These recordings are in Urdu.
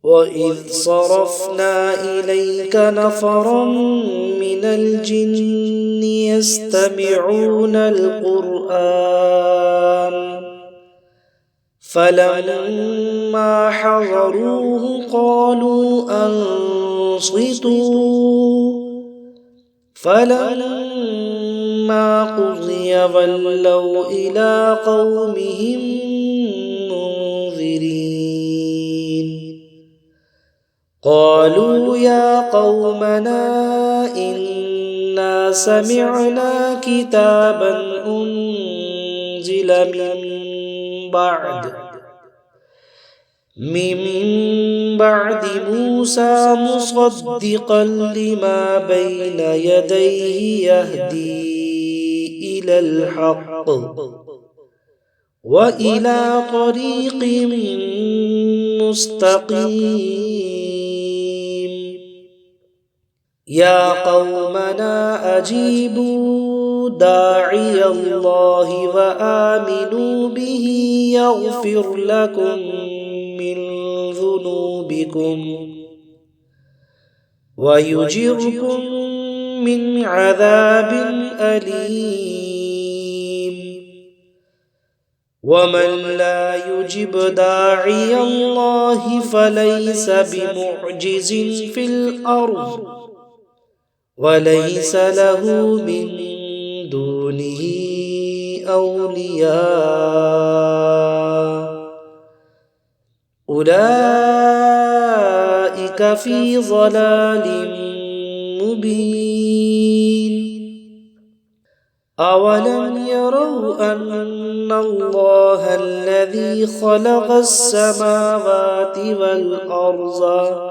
وإذ صرفنا إليك نفرا من الجن يستمعون القرآن فلما حضروه قالوا أنصتوا فلما قضي ولوا إلى قومهم منذرين قالوا يا قومنا إنا سمعنا كتابا أنزل من بعد موسى مصدقا لما بين يديه يهدي إلى الحق وإلى طريق مستقيم يا قومنا أجيبوا داعي الله وآمنوا به يغفر لكم من ذنوبكم ويجركم من عذاب أليم ومن لا يجب داعي الله فليس بمعجز في الأرض وليس له من دونه أولياء أولئك في ضلال مبين أولم يروا أن الله الذي خلق السماوات والأرض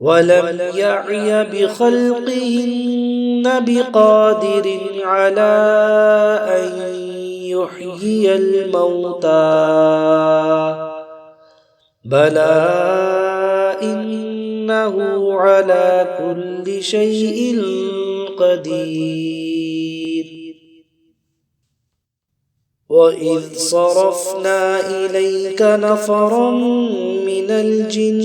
ولم يعي بخلقهن بقادر على أن يحيي الموتى بلى إنه على كل شيء قدير وإذ صرفنا إليك نفرا من الجن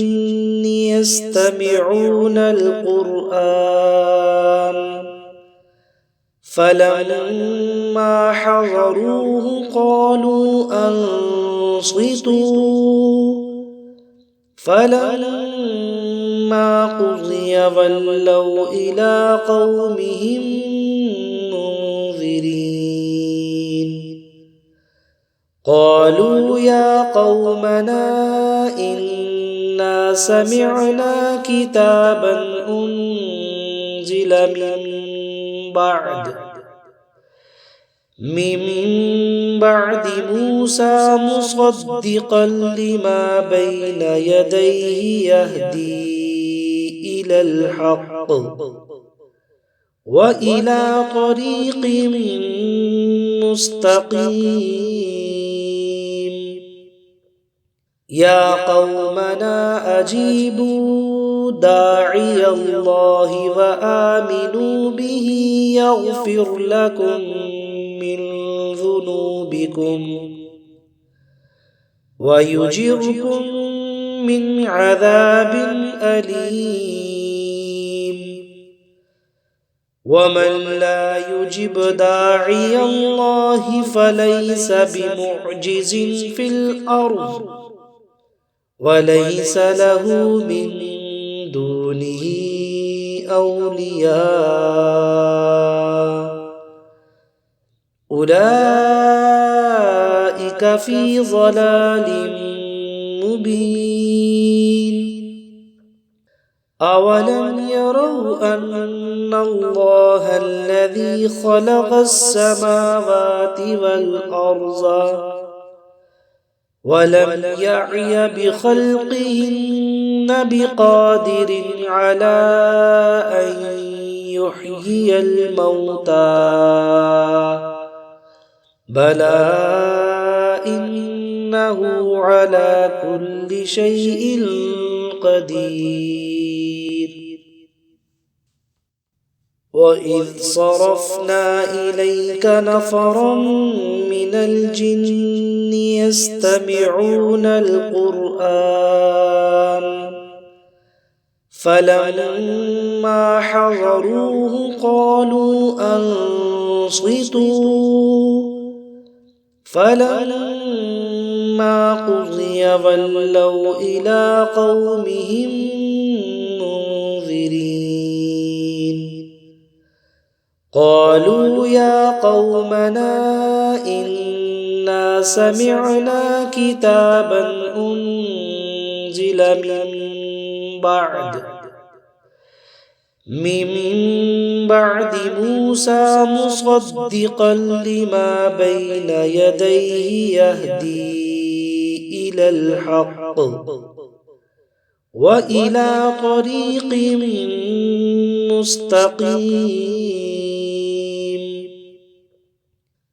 يستمعون القرآن فلما حضروه قالوا أنصتوا فلما قضي ولوا إلى قومهم منذرين قالوا يا قومنا إنا سمعنا كتابا أنزل من بعد موسى مصدقا لما بين يديه يهدي إلى الحق وإلى طريق مستقيم يا قومنا أجيبوا داعي الله وآمنوا به يغفر لكم من ذنوبكم ويجركم من عذاب أليم ومن لا يجب داعي الله فليس بمعجز في الأرض وليس له من دونه أولياء أولئك في ضلال مبين أولم يروا أن الله الذي خلق السماوات والأرض ولم يعي بخلقهن بقادر على أن يحيي الموتى بلى إنه على كل شيء قدير وإذ صرفنا إليك نفرا من الجن يستمعون القرآن فلما حضروه قالوا أنصتوا فلما قضي ولوا إلى قومهم منذرين قالوا يا قومنا إنا سمعنا كتابا أنزل من بعد موسى مصدقا لما بين يديه يهدي إلى الحق وإلى طريق مستقيم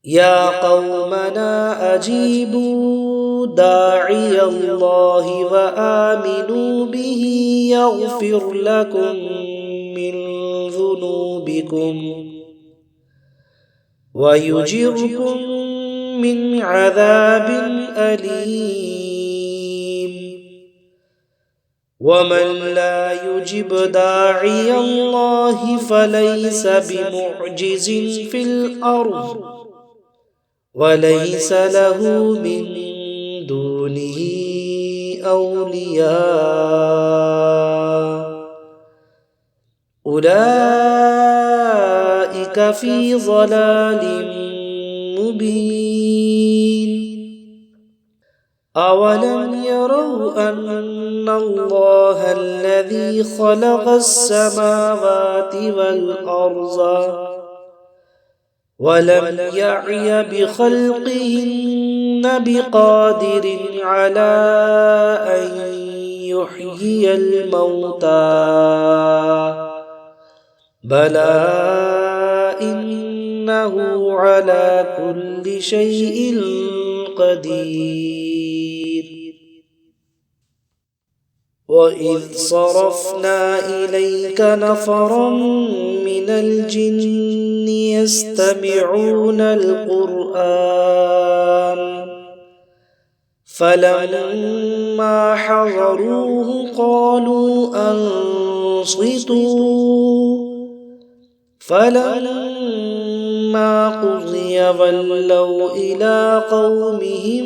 يا قومنا أجيبوا داعي الله وآمنوا به يغفر لكم من ذنوبكم ويجركم من عذاب أليم ومن لا يجب داعي الله فليس بمعجز في الأرض وليس له من دونه أولياء أولئك في ضلال مبين أولم يروا أن الله الذي خلق السماوات والأرض ولم يعي بخلقهن بقادر على أن يحيي الموتى بلى إنه على كل شيء قدير وإذ صرفنا إليك نفرا من الجن يستمعون القرآن فلما حضروه قالوا أنصتوا فلما قضي ولوا إلى قومهم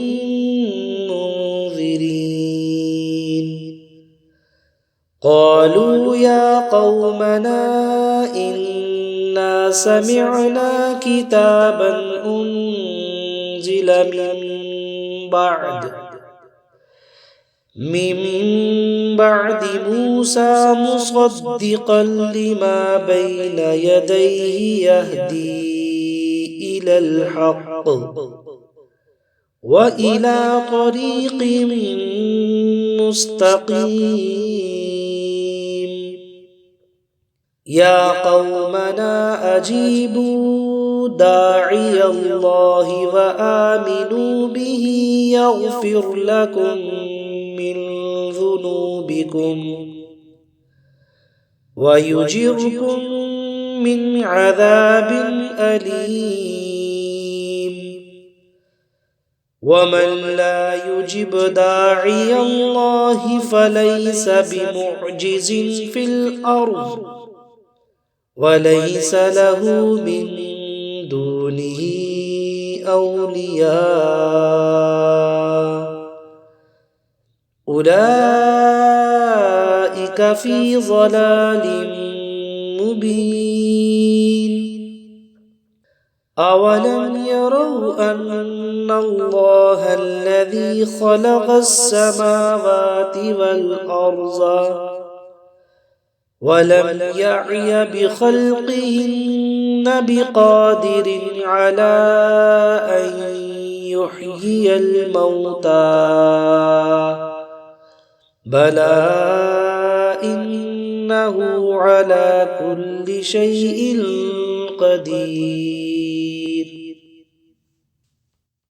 منذرين قالوا يا قومنا إنا سمعنا كتابا أنزل من بعد موسى مصدقا لما بين يديه يهدي إلى الحق وإلى طريق مستقيم يا قومنا أجيبوا داعي الله وآمنوا به يغفر لكم من ذنوبكم ويجركم من عذاب أليم ومن لا يجب داعي الله فليس بمعجز في الأرض وليس له من دونه أولياء أولئك في ضلال مبين أولم يروا أن الله الذي خلق السماوات والأرض ولم يعي بخلقهن بقادر على أن يحيي الموتى بلى إنه على كل شيء قدير